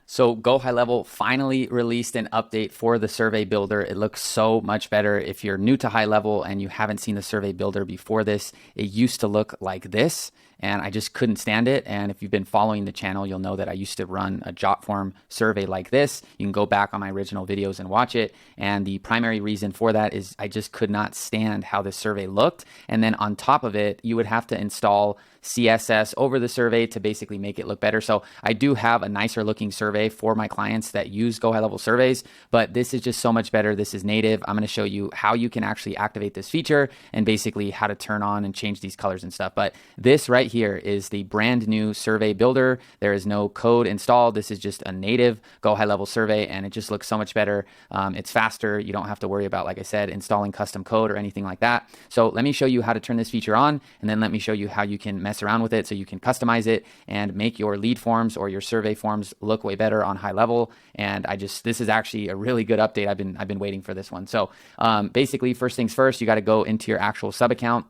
So GoHighLevel finally released an update for the survey builder. It looks so much better. If you're new to high level and you haven't seen the survey builder before this, it used to look like this and I just couldn't stand it. And if you've been following the channel, you'll know that I used to run a Jotform survey like this. You can go back on my original videos and watch it. And the primary reason for that is I just could not stand how this survey looked. And then on top of it, you would have to install CSS over the survey to basically make it look better. So I do have a nicer looking survey for my clients that use GoHighLevel surveys, but this is just so much better. This is native. I'm going to show you how you can actually activate this feature and basically how to turn on and change these colors and stuff. But this right here is the brand new survey builder. There is no code installed. This is just a native GoHighLevel survey and it just looks so much better. It's faster. You don't have to worry about, like I said, installing custom code or anything like that. So let me show you how to turn this feature on, and then let me show you how you can mess around with it so you can customize it and make your lead forms or your survey forms look way better on high level. And this is actually a really good update. I've been waiting for this one. So basically, first things first, you got to go into your actual sub account,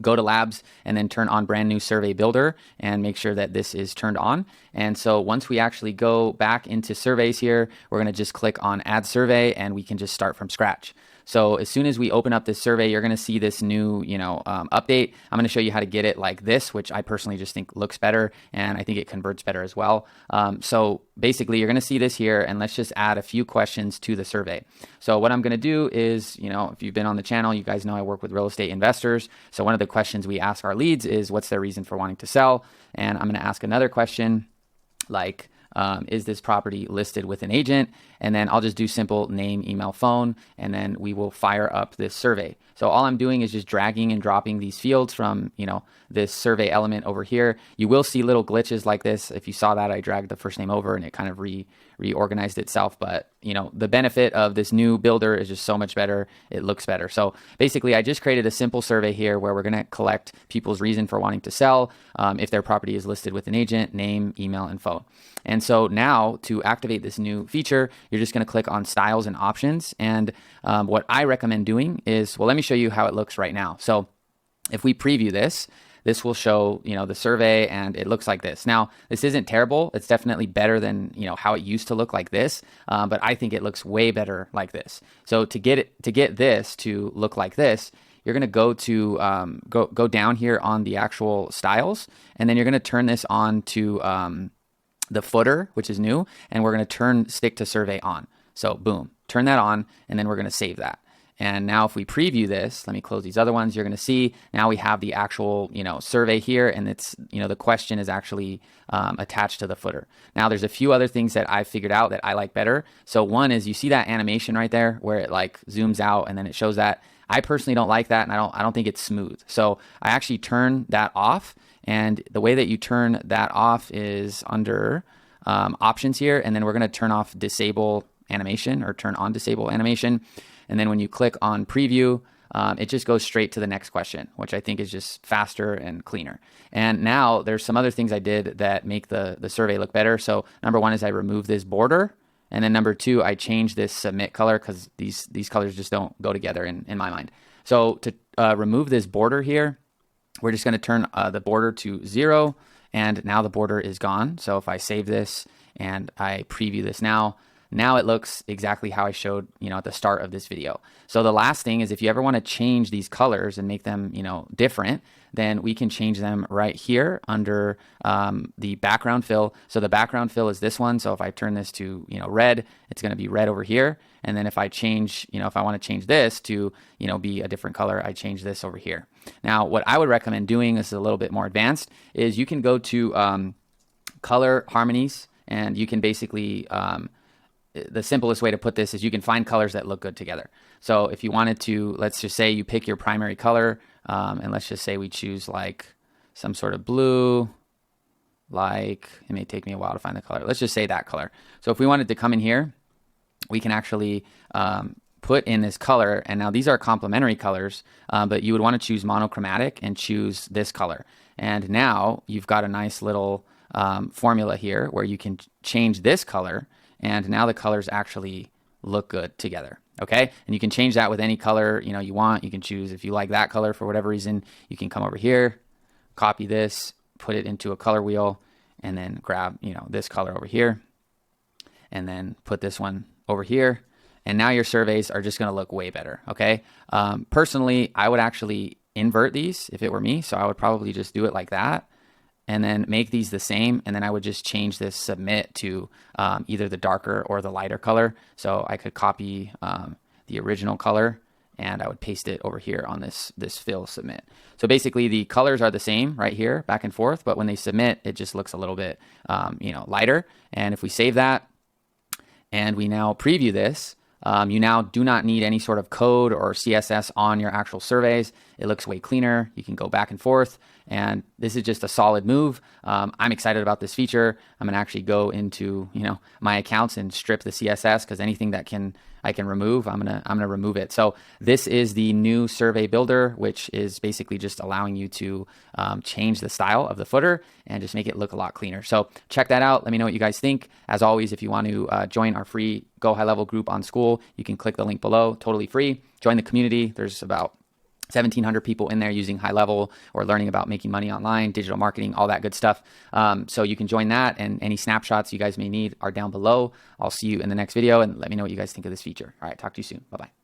go to labs, and then turn on brand new survey builder and make sure that this is turned on. And so once we actually go back into surveys here, we're going to just click on add survey and we can just start from scratch. So as soon as we open up this survey, you're going to see this new, update. I'm going to show you how to get it like this, which I personally just think looks better, and I think it converts better as well. So basically, you're going to see this here, and let's just add a few questions to the survey. So what I'm going to do is, if you've been on the channel, you guys know I work with real estate investors. So one of the questions we ask our leads is, what's their reason for wanting to sell? And I'm going to ask another question like, is this property listed with an agent? And then I'll just do simple name, email, phone, and then we will fire up this survey. So all I'm doing is just dragging and dropping these fields from, this survey element over here. You will see little glitches like this. If you saw that, I dragged the first name over and it kind of reorganized itself. But, the benefit of this new builder is just so much better. It looks better. So basically, I just created a simple survey here where we're going to collect people's reason for wanting to sell, if their property is listed with an agent, name, email, and phone. And so now to activate this new feature, you're just going to click on styles and options. And what I recommend doing is, well, let me show you how it looks right now. So if we preview this, this will show, the survey, and it looks like this. Now, this isn't terrible. It's definitely better than, how it used to look like this. But I think it looks way better like this. So to get this to look like this, you're going to go to go down here on the actual styles, and then you're going to turn this on to the footer, which is new, and we're going to turn stick to survey on. So boom, turn that on, and then we're going to save that. And now if we preview this, let me close these other ones, you're going to see now we have the actual, survey here, and it's, the question is actually attached to the footer. Now there's a few other things that I figured out that I like better. So one is, you see that animation right there where it like zooms out and then it shows that. I personally don't like that, and I don't think it's smooth. So I actually turn that off. And the way that you turn that off is under options here, and then we're going to turn off disable animation or turn on disable animation. And then when you click on preview, it just goes straight to the next question, which I think is just faster and cleaner. And now there's some other things I did that make the survey look better. So number one is I removed this border. And then number two, I changed this submit color because these colors just don't go together in my mind. So to remove this border here, we're just going to turn the border to 0, and now the border is gone. So if I save this and I preview this now it looks exactly how I showed, at the start of this video. So the last thing is, if you ever want to change these colors and make them, different, then we can change them right here under the background fill. So the background fill is this one. So if I turn this to, red, it's going to be red over here. And then if I change, if I want to change this to, be a different color, I change this over here. Now, what I would recommend doing, this is a little bit more advanced, is you can go to color harmonies, and you can basically, the simplest way to put this is you can find colors that look good together. So if you wanted to, let's just say you pick your primary color, and let's just say we choose like some sort of blue, like it may take me a while to find the color. Let's just say that color. So if we wanted to come in here, we can actually put in this color, and now these are complementary colors, but you would want to choose monochromatic and choose this color. And now you've got a nice little formula here where you can change this color, and now the colors actually look good together. Okay, and you can change that with any color you want. You can choose, if you like that color for whatever reason, you can come over here, copy this, put it into a color wheel, and then grab this color over here. and then put this one over here. And now your surveys are just going to look way better. Okay. Personally, I would actually invert these if it were me. So I would probably just do it like that and then make these the same. And then I would just change this submit to either the darker or the lighter color. So I could copy the original color and I would paste it over here on this fill submit. So basically the colors are the same right here, back and forth, but when they submit, it just looks a little bit, lighter. And if we save that and we now preview this, you now do not need any sort of code or CSS on your actual surveys. It looks way cleaner. You can go back and forth, and this is just a solid move. I'm excited about this feature. I'm gonna actually go into my accounts and strip the CSS, because anything that I can remove, I'm gonna remove it. So this is the new survey builder, which is basically just allowing you to change the style of the footer and just make it look a lot cleaner. So check that out. Let me know what you guys think. As always, if you want to join our free Go High Level group on School, you can click the link below, totally free. Join the community. There's about 1,700 people in there using High Level or learning about making money online, digital marketing, all that good stuff. So you can join that, and any snapshots you guys may need are down below. I'll see you in the next video, and let me know what you guys think of this feature. All right, talk to you soon. Bye-bye.